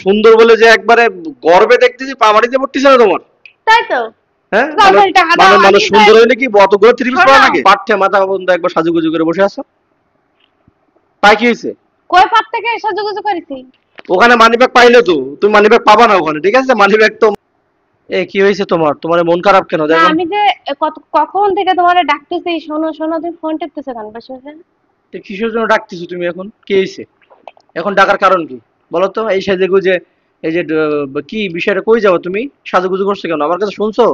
সুন্দর বলে যে একবারে গর্বে দেখতেছি পা মাটিতে পড়তেছে না তোমার? তাই তো। হ্যাঁ, দাও ভাই টাকা দাও, মানুষ আমি সুন্দর হইলে কি অতগুলো থ্রি পিস শোনো, পরা লাগে? পাঠ্যে মাথা বন্ধ একবার সাজুগুজু করে বসে আছো। তাই কি হয়েছে? কয় পাত থেকে সাজুগুজু করেছি? ওখানে মানিব্যাগ পাইলে তো তুমি মানিব্যাগ পাবা না ওখানে, ঠিক আছে? মানিব্যাগ তো কি হয়েছে তোমার? তোমার মন খারাপ কেন না দেখো? আমি যে কখন থেকে তোমারে ডাকতেছি, শোনো শোনো, তুমি ফোন টিপতেছো কেন বসে বসে? কিসের জন্য ডাকতেছো তুমি এখন? কি হয়েছে এখন ডাকার কারণ কি বলো তো? এই সাজে গুজে এই যে কি বিষয়টা, কই যাও তুমি? সাজুগুজু করছো কেন আমার কাছে শুনছো?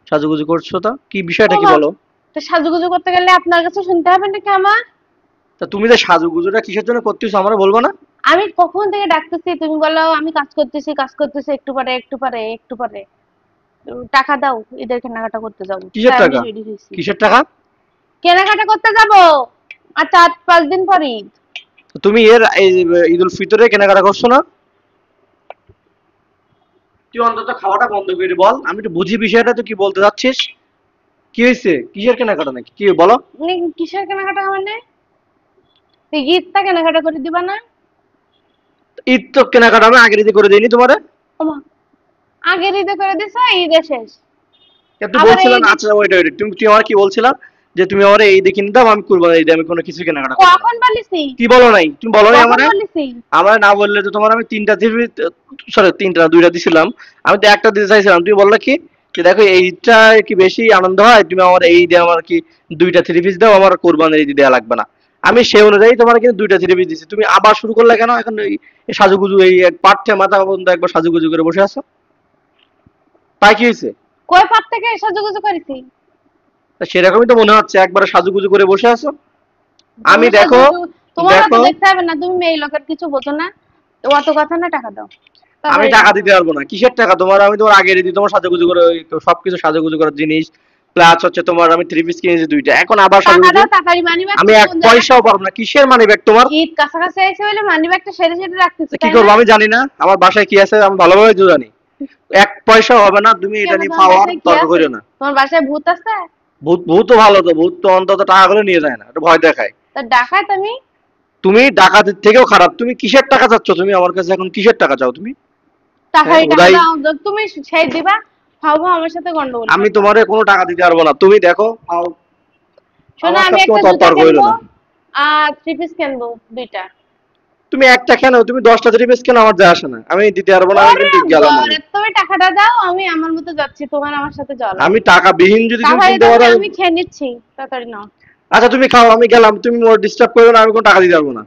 সাজুগুজু করছো তো কি ও বিষয়টা কি মা, বলো? তো সাজুগুজু করতে গেলে আপনার কাছে শুনতে হবে নাকি আমার? তা তুমি যে সাজুগুজুটা কিসের জন্য করতেছো আমরা বলবো না? আমি কখন থেকে ডাকতেছি, তুমি বলো আমি কাজ করতেছি কাজ করতেছি, একটু পরে একটু পরে একটু পরে। টাকা দাও, ঈদের কেনাকাটা করতে যাবো। কিসের তাই আমি টাকা? রেডি হয়েছি, কিসের টাকা? কেনাকাটা করতে যাবো। আর 4-5 দিন পরে ঈদ। তুমি এর এই ঈদ উল ফিতরে কেনাকাটা করছো না? তুই অন্তত খাওয়াটা বন্ধ করে বল, আমি একটু বুঝি বিষয়টা। তো কি বলতে চাচ্ছিস? কি হয়েছে? কিসের কেনাকাটা নাকি কি বলো? কিসের কেনাকাটা মানে? তুই ঈদটা কেনাকাটা করে দিবা না? ঈদ তো কেনাকাটা আমি আগের ঈদে করে দিইনি তোমারে? ওমা, আগের ঈদে করে দিছো, ঈদে শেষ। একটু আবার এই বলছিলাম ঈদে আচ্ছা ওইটা ওইটা তুমি তুমি আমার কি বলছিলা যে তুমি আমার এই ঈদে কিনে দাও, আমি কুরবানির ঈদে আমি কোনো কিছু কেনাকাটা করবো না? কখন বলিছি? কি বলো নাই? তুমি বলো নাই কখন আমারে? বলিছি? আমারে না বললে তো তোমার আমি তিনটা থ্রি, সরি তিনটা না দুইটা দিছিলাম। আমি তো একটা দিতে চাইছিলাম, তুমি বললে কি যে দেখো এই ঈদটা কি বেশি আনন্দ হয়, তুমি আমার এই ঈদে আমার কি দুইটা থ্রি পিস দাও, আমার কোরবানির ঈদে দেওয়া লাগবে না। আমি সেই অনুযায়ী তোমার কিন্তু দুইটা থ্রি পিস দিছি, তুমি আবার শুরু করলে কেন এখন? এই সাজুগুজু এই এক পাঠ্যে মাথা বন্ধ একবার সাজুগুজু করে বসে আছো। তাই কি হয়েছে? কয় পাত থেকে সাজুগুজু করেছি? তা সেরকমই তো মনে হচ্ছে, একবারে সাজুগুজু করে বসে আছো। আমি তুমি দেখো, সাজুগুজু, তোমার অত দেখো দেখতে হবে না, তুমি মেয়ে লোকের কিছু বোঝো না। তো অত কথা না, টাকা দাও। আমি তাড়াতাড়ি টাকা টাকা দাও। দিতে পারবো না। কিসের টাকা তোমার? আমি তোমার আগে দিই তোমার সাজুগুজু করে ওই তো সবকিছু সাজুগুজু করার জিনিস, প্লাস হচ্ছে তোমার আমি থ্রি পিস কিনেছি দুইটা, এখন আবার টাকা সাজুগুজু? দাও তাড়াতাড়ি, মানি ব্যাগ আমি এক কোন জায়গায়? পয়সাও পারবো না। কিসের মানি ব্যাগ তোমার? ঈদ কাছাকাছি এসে বলে মানি ব্যাগটা সেরে সেরে রাখতেছি, কি তাই না? করবো আমি জানি না? আমার বাসায় কি আছে আমি ভালোভাবে তো জানি। এক পয়সাও হবে না, তুমি এটা কেন, নিয়ে তোমার পাওয়ার বাসায় কি তর্ক আছে? করিও না। তোমার বাসায় ভূত আছে? ভূত ভূত তো ভালো, তো ভূত তো অন্তত টাকাগুলো নিয়ে যায় না, একটু ভয় দেখায়। তা ডাকাত আমি? তুমি ডাকাতের থেকেও খারাপ। তুমি কিসের টাকা চাচ্ছ তুমি আমার কাছে এখন? কিসের টাকা চাও তুমি? হ্যাঁ তাড়াতাড়ি টাকা উদয়, দাও, তুমি সেই দিবা। খাও খাও, আমার সাথে গন্ডগোল আমি করবা। তোমারে কোনো টাকা দিতে পারবো না, তুমি দেখো পাও। শোনো, আমার আমি সাথে একটা তোমার জুতা তর্ক হইলো কিনবো না। আর 3 পিস কিনবো, দুইটা। তুমি একটা কেন? তুমি 10টা থ্রি পিস কেন? আমার যায় আসে না, আমি দিতে পারবো না, আমি ওরে কিন্তু গেলাম আমি। বাবারে, তুমি টাকাটা দাও, আমি আমার মতো যাচ্ছি, তোমার আমার সাথে যাওয়া আমি লাগবে না। টাকা বিহীন যদি তুমি তাড়াতাড়ি কিনতে দাও, পারো আমি খেয়ে নিচ্ছি, তাড়াতাড়ি নাও। আচ্ছা তুমি খাও, আমি গেলাম, তুমি মোর ডিস্টার্ব করবে না, আমি কোনো টাকা দিতে পারবো না।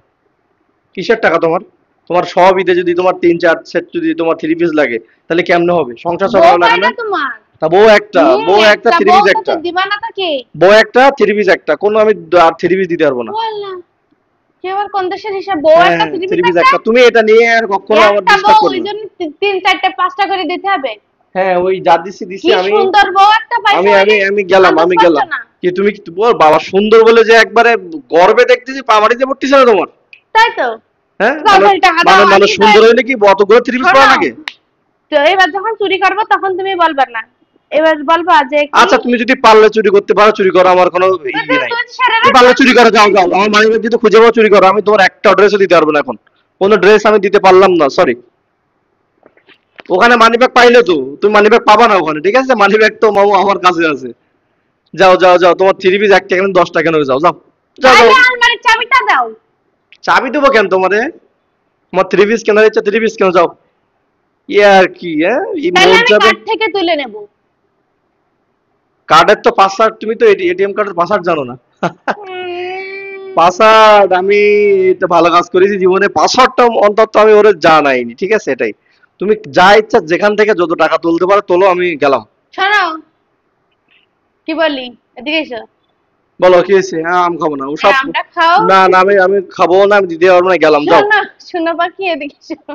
কিসের টাকা তোমার? তোমার সব ঈদে যদি তোমার 3-4 সেট যদি তোমার থ্রি পিস লাগে, তাহলে কেমনে হবে? সংসার বউ চালানো লাগে না? কয়টা তোমার? তা বউ একটা, বউ একটা একটা থ্রি বউ, পিস তো একটা, দিবা না তো কি? বউ একটা থ্রি পিস একটা, কোনো আমি আর থ্রি পিস দিতে পারবো না। বললাম, কি আবার কোন দেশের হিসাব? বউ একটা, হ্যাঁ 3 পিস থ্রি পিস একটা? একটা, তুমি এটা নিয়ে আর কখনো আমার একটা ডিস্টার্ব বউ, করবে ওই না। জন্য 3, 4, 5টা করে দিতে হবে? হ্যাঁ ওই যা দিছি দিছি কি আমি। সুন্দর বউ একটা আমি পাইছো আমি মানে? আমি গেলাম, আন্দাজ আমি পাচ্ছ গেলাম। না? কি তুমি কি বল বাবা সুন্দর বলে যে একবারে গর্বে দেখতেছি পা মাটিতে পড়তেছে না তোমার? তাই তো। হ্যাঁ মানুষ, তাড়াতাড়ি টাকা দাও, মানুষ আমি তো সুন্দর হইলে কি অতগুলো থ্রি পিস শোনো, পরা লাগে? তো এবার যখন চুরি করবো তখন তুমি বলবা না, এবার বলবা যে কি। আচ্ছা তুমি যদি পারলে চুরি করতে পারো চুরি করো, আমার কোনো ই নাই। তুমি সেরে তুমি রাখো। পারলে চুরি করো, যাও যাও, আমার মানি ব্যাগ যদি খুঁজে পাও চুরি করো, আমি তোমার একটা ড্রেসও দিতে পারবো না এখন। কোনো ড্রেস আমি দিতে পারলাম না, সরি। ওখানে মানি ব্যাগ পাইলে তো তুমি মানি ব্যাগ পাবা না ওখানে, ঠিক আছে? মানি ব্যাগ তো মামু আমার কাছে আছে। যাও যাও যাও, তোমার থ্রি পিস একটা কেন 10টা কেন? যাও যাও যাও যাও। তাহলে আলমারির চাবিটা দাও। চাবি দেবো কেন তোমারে? তোমার থ্রি পিস কেনার ইচ্ছা থ্রি পিস কেন? যাও। ইয়ে আর কি, হ্যাঁ এই তাহলে মন আমি চাবে। কার্ড থেকে তুলে নেব। কার্ডের তো পাসওয়ার্ড, তুমি তো এটিএম কার্ডের পাসওয়ার্ড জানো না? উম, পাসওয়ার্ড আমি এটা ভালো কাজ করেছি জীবনে, পাসওয়ার্ডটা অন্তত আমি ওরে জানাইনি, ঠিক আছে? এটাই। তুমি যা ইচ্ছা যেখান থেকে যত টাকা তুলতে পারো তোলো, আমি গেলাম। শোনো, কি বলি, এদিকে এসো। বলো কি হয়েছে? হ্যাঁ আম খাবো না এই ওসব। আমটা খাও। না না, আমি আমি খাবো না, আমি দিতে পারবো না, গেলাম, যাও। শোনো, শোনো পাখি, এদিকে এসো।